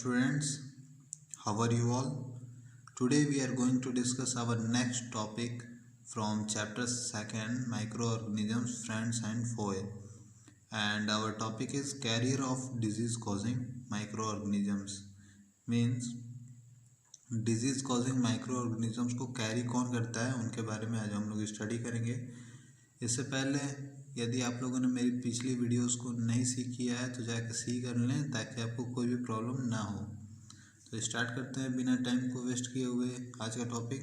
students, how are you all? Today we are going to discuss our next topic from chapter 2 microorganisms, friends and foe. And our topic is carrier of disease causing microorganisms. Means disease causing micro organisms को carry कौन करता है उनके बारे में आज हम लोग स्टडी करेंगे। इससे पहले यदि आप लोगों ने मेरी पिछली वीडियोस को नहीं सीख किया है तो जाकर सीख कर लें ताकि आपको कोई भी प्रॉब्लम ना हो। तो स्टार्ट करते हैं बिना टाइम को वेस्ट किए हुए आज का topic.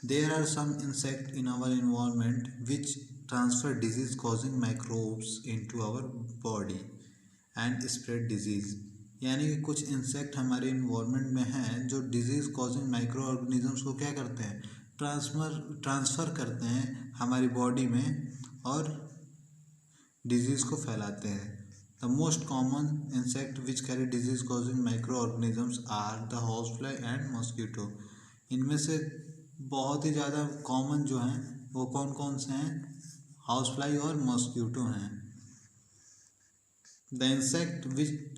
There are some insect in our environment which transfer disease causing microbes into our body and spread disease. यानी कि कुछ इंसेक्ट हमारे इन्वायरमेंट में हैं जो डिजीज़ कॉजिंग माइक्रो ऑर्गेनिजम्स को क्या करते हैं, ट्रांसफ़र करते हैं हमारी बॉडी में और डिजीज़ को फैलाते हैं। The most common insect which carry disease causing micro organisms are the house fly and mosquito. इनमें से बहुत ही ज़्यादा कॉमन जो हैं वो कौन कौन से हैं, हाउस फ्लाई और मॉस्किटो हैं। The insect which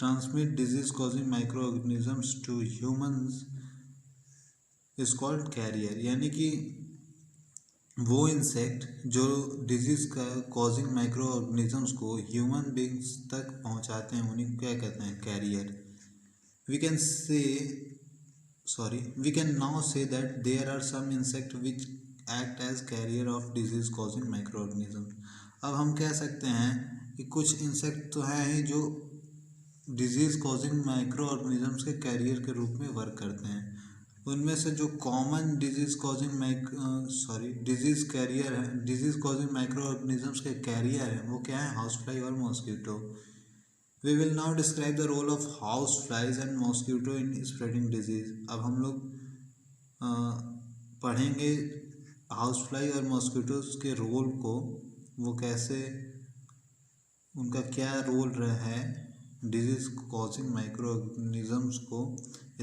transmit disease causing microorganisms to humans is called carrier। यानी कि वो इंसेक्ट जो डिजीज़ का कॉजिंग माइक्रो ऑर्गेनिजम्स को ह्यूमन बींग्स तक पहुंचाते हैं उन्हीं को क्या कहते हैं, carrier. We can now say that there are some insect which act as carrier of disease causing micro organisms. अब हम कह सकते हैं कि कुछ इंसेक्ट तो हैं ही जो डिजीज़ कॉजिंग माइक्रो ऑर्गेनिजम्स के कैरियर के रूप में वर्क करते हैं। उनमें से जो common disease causing micro organisms के कैरियर हैं वो क्या है, हाउस फ्लाई और mosquito. We will now describe the role of house flies and mosquito in spreading disease. अब हम लोग पढ़ेंगे हाउस फ्लाई और मॉस्किटोज के रोल को, वो कैसे, उनका क्या रोल रहा है डिजीज़ कॉजिंग माइक्रो ऑर्गेनिजम्स को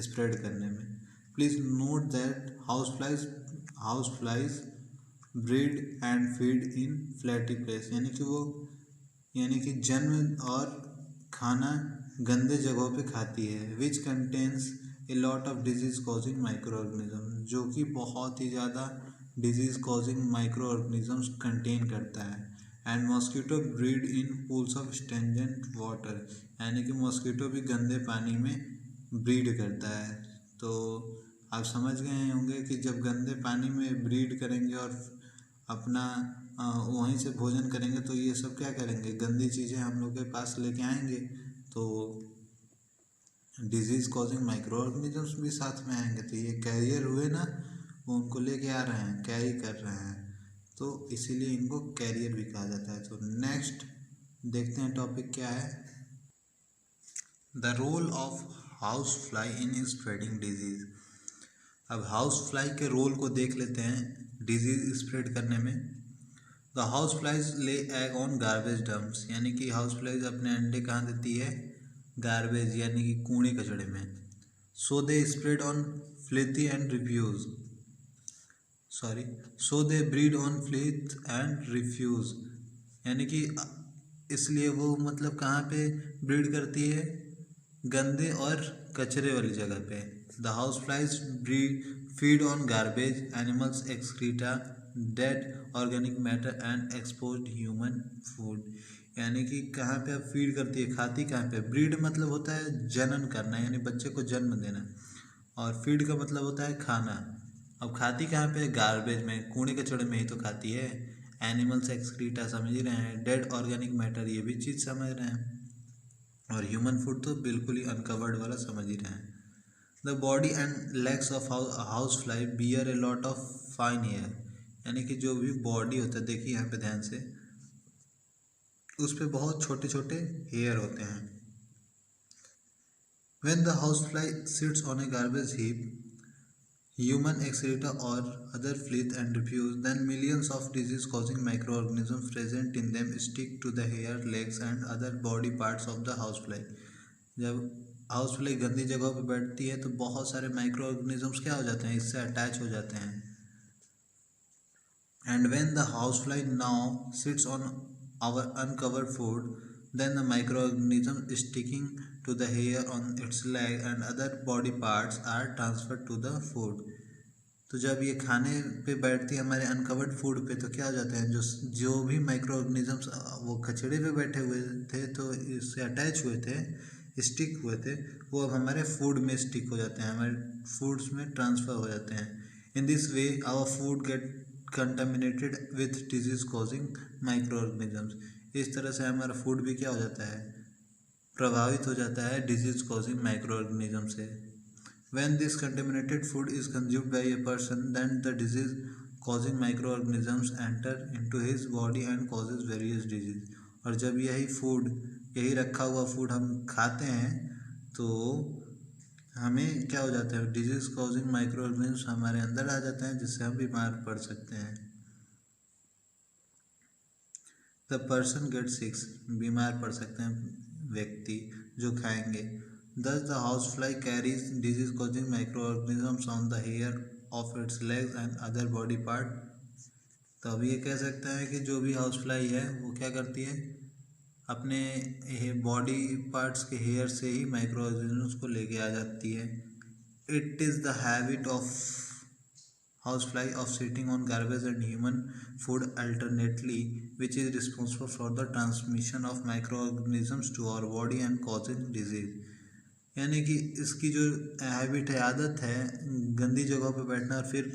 स्प्रेड करने में। Please note that house flies breed and feed in flirty place. यानी कि जन्म और खाना गंदे जगहों पे खाती है। Which contains a lot of disease causing micro organism, जो कि बहुत ही ज़्यादा disease causing micro organisms contain करता है। And mosquito breed in pools of stagnant water. यानी कि मॉस्किटो भी गंदे पानी में ब्रीड करता है। तो आप समझ गए होंगे कि जब गंदे पानी में ब्रीड करेंगे और अपना वहीं से भोजन करेंगे तो ये सब क्या करेंगे, गंदी चीज़ें हम लोग के पास लेके आएंगे। तो डिजीज़ कॉजिंग माइक्रो ऑर्गेनिजम्स भी साथ में आएंगे, तो ये कैरियर हुए ना, वो उनको लेके आ रहे हैं, कैरी कर रहे हैं, तो इसीलिए इनको कैरियर भी कहा जाता है। तो नेक्स्ट देखते हैं टॉपिक क्या है, the role of house fly in spreading disease. अब हाउस फ्लाई के रोल को देख लेते हैं डिजीज़ स्प्रेड करने में। The house flies lay egg on garbage dumps. यानी कि हाउस फ्लाइज अपने अंडे कहाँ देती है, गार्बेज यानी कि कूड़े कचड़े में। So they spread on filthy and refuse, so they breed on filth and refuse. यानी कि इसलिए वो मतलब कहाँ पे ब्रीड करती है, गंदे और कचरे वाली जगह पे। The house flies feed on garbage, animals excreta, dead organic matter and exposed human food. यानी कि कहाँ पे अब फीड करती है, खाती कहाँ पे। ब्रीड मतलब होता है जनन करना, यानी बच्चे को जन्म देना, और फीड का मतलब होता है खाना। अब खाती कहाँ पे, गार्बेज में, कूड़े कचड़े में ही तो खाती है। एनिमल्स एक्सक्रीटा समझ ही रहे हैं, डेड ऑर्गेनिक मैटर ये भी चीज़ समझ रहे हैं, और ह्यूमन फूड तो बिल्कुल ही अनकवर्ड वाला समझ ही रहे हैं। The body and legs of house fly bear a lot of fine hair. यानी कि जो भी बॉडी होता है, देखिए यहाँ पे ध्यान से, उस पर बहुत छोटे छोटे हेयर होते हैं। When the house fly sits on A garbage heap, human excreta or other filth and refuse, then millions of disease causing microorganisms present in them stick to the hair, legs and other body parts of the housefly। जब housefly गंदी जगह पर बैठती है तो बहुत सारे micro organisms क्या हो जाते हैं, इससे अटैच हो जाते हैं। And when the housefly now sits on our uncovered food, then the microorganism sticking to the hair on its leg and other body parts are transferred to the food. तो जब ये खाने पे बैठती है हमारे अनकवर्ड फूड पे, तो क्या हो जाता है, जो जो भी माइक्रो ऑर्गेनिजम्स वो कचड़े पे बैठे हुए थे तो इससे अटैच हुए थे, स्टिक हुए थे, वो अब हमारे फूड में स्टिक हो जाते हैं, हमारे फूड्स में ट्रांसफ़र हो जाते हैं. In this way our food get contaminated with disease causing micro organisms. इस तरह से हमारा फूड भी क्या हो जाता है, प्रभावित हो जाता है डिजीज कॉजिंग माइक्रो ऑर्गेनिज्म से. When this contaminated food is consumed by a person, then the disease causing microorganisms enter into his body and causes various disease. और जब यही रखा हुआ फूड हम खाते हैं तो हमें क्या हो जाता है, डिजीज कॉजिंग माइक्रो ऑर्गेनिज्म हमारे अंदर आ जाते हैं, जिससे हम बीमार पड़ सकते हैं. द पर्सन गेट सिक, बीमार पड़ सकते हैं व्यक्ति जो खाएंगे. Thus the housefly carries disease-causing microorganisms on the hair of its legs and other body part. तो अब ये कह सकते हैं कि जो भी हाउसफ्लाई है वो क्या करती है, अपने बॉडी पार्ट्स के हेयर से ही माइक्रो ऑर्गेनिजम्स को लेके आ जाती है. It is the habit of housefly of sitting on garbage and human food alternately, which is responsible for the transmission of microorganisms to our body and causing disease. यानी कि इसकी जो habit है, आदत है, गंदी जगहों पे बैठना और फिर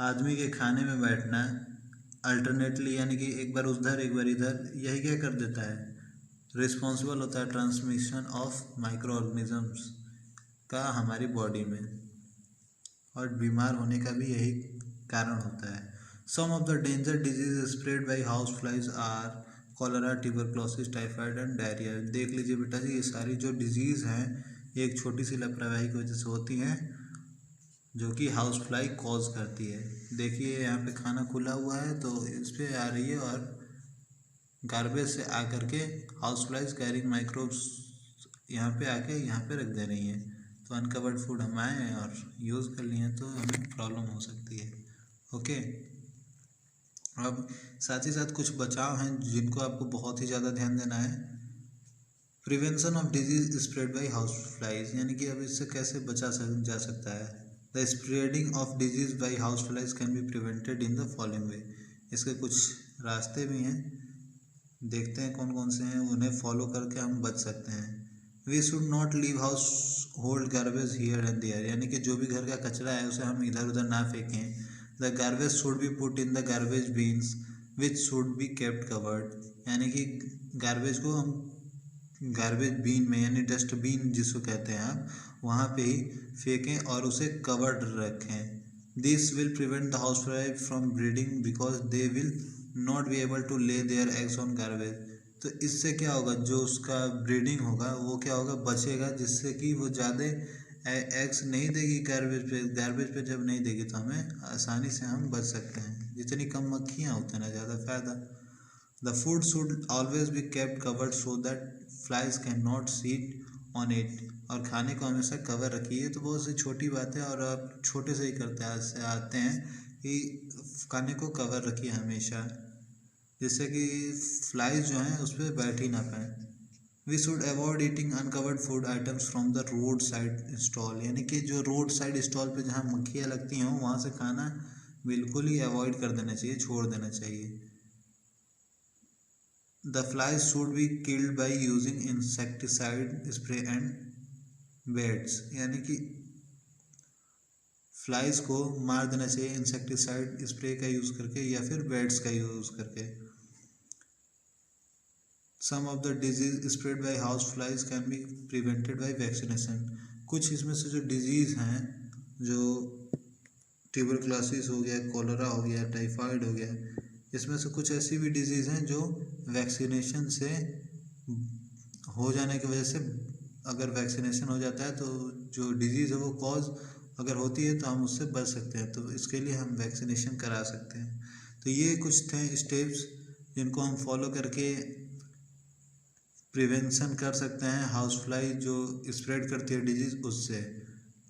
आदमी के खाने में बैठना अल्टरनेटली, यानी कि एक बार उधर एक बार इधर, यही क्या कर देता है, रिस्पॉन्सिबल होता है ट्रांसमिशन ऑफ माइक्रो ऑर्गेनिजम्स का हमारी बॉडी में, और बीमार होने का भी यही कारण होता है. Some of the danger disease spread by house flies are cholera, tuberculosis, typhoid and diarrhoea. देख लीजिए बेटा जी, ये सारी जो डिजीज़ हैं एक छोटी सी लापरवाही की वजह से होती हैं, जो कि हाउस फ्लाई कॉज करती है. देखिए यहाँ पे खाना खुला हुआ है तो इस पर आ रही है और गार्बेज से आकर के हाउस फ्लाइज कैरिंग माइक्रोब्स यहाँ पे आके यहाँ पे रख दे रही हैं. तो अनकवर्ड फूड हम आए हैं और यूज़ कर लिए हैं तो हमें प्रॉब्लम हो सकती है. ओके, अब साथ ही साथ कुछ बचाव हैं जिनको आपको बहुत ही ज़्यादा ध्यान देना है. Prevention of disease spread by house flies, यानी कि अब इससे कैसे बचा जा सकता है. The spreading of disease by house flies can be prevented in the following वे. इसके कुछ रास्ते भी हैं, देखते हैं कौन कौन से हैं, उन्हें फॉलो करके हम बच सकते हैं. We should not leave household garbage here and there, यानी कि जो भी घर का कचरा है उसे हम इधर उधर ना फेंकें. The garbage should be put in the garbage bins which should be kept covered, यानी कि गार्बेज को हम गार्बेज बीन में, यानी डस्टबिन जिसको कहते हैं आप, वहाँ पे ही फेंकें और उसे कवर्ड रखें. This will prevent the house fly from breeding because they will not be able to lay their eggs on garbage. तो इससे क्या होगा, जो उसका ब्रीडिंग होगा वो क्या होगा, बचेगा, जिससे कि वो ज़्यादा एग्स नहीं देगी गार्बेज पे. गार्बेज पे जब नहीं देगी तो हमें आसानी से हम बच सकते हैं. जितनी कम मक्खियाँ होती हैं ना, ज़्यादा फ़ायदा. The food should always be kept covered so that flies can not seat on it, और खाने को हमेशा कवर रखिए. तो बहुत सी छोटी बात है और आप छोटे से ही करते आते हैं कि खाने को कवर रखिए हमेशा, जिससे कि फ्लाइज जो हैं उस पर बैठ ही ना पाएँ. We should avoid eating uncovered food items from the road side stall, यानी कि जो रोड साइड स्टॉल पे जहाँ मक्खियाँ लगती हों वहाँ से खाना बिल्कुल ही अवॉइड कर देना चाहिए, छोड़ देना चाहिए. The flies should be killed by using insecticide spray and baits, यानी कि फ्लाइज को मार देना चाहिए इंसेक्टिसाइड स्प्रे का यूज़ करके या फिर बेट्स का यूज़ करके. Some of the disease spread by house flies can be prevented by vaccination. कुछ इसमें से जो डिजीज़ हैं, जो ट्यूबरक्लोसिस हो गया, कॉलरा हो गया, टाइफाइड हो गया, इसमें से कुछ ऐसी भी डिजीज़ हैं जो वैक्सीनेशन से हो जाने की वजह से, अगर वैक्सीनेशन हो जाता है तो जो डिजीज़ है वो कॉज अगर होती है तो हम उससे बच सकते हैं. तो इसके लिए हम वैक्सीनेशन करा सकते हैं. तो ये कुछ थे स्टेप्स जिनको हम फॉलो करके प्रिवेंशन कर सकते हैं हाउस फ्लाई जो स्प्रेड करती है डिजीज़ उससे.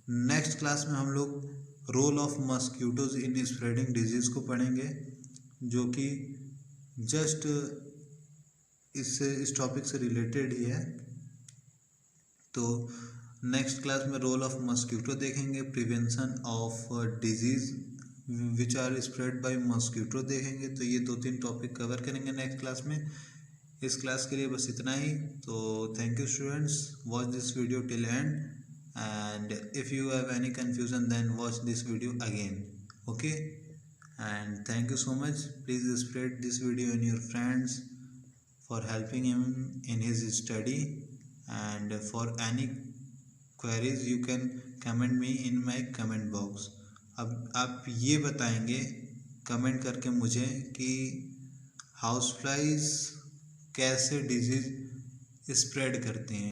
नेक्स्ट क्लास में हम लोग role of mosquitoes in spreading disease को पढ़ेंगे, जो कि जस्ट इस टॉपिक से रिलेटेड ही है। तो नेक्स्ट क्लास में रोल ऑफ मस्कीटो देखेंगे, prevention of disease which are spread by mosquito देखेंगे। तो ये 2-3 टॉपिक कवर करेंगे नेक्स्ट क्लास में। इस क्लास के लिए बस इतना ही। तो thank you students, watch this video till end, and if you have any confusion then watch this video again. Okay, and thank you so much. Please spread this video in your friends for helping him in his study, and for any queries you can comment me in my comment box. अब आप ये बताएंगे comment करके मुझे कि house flies कैसे disease spread करते हैं।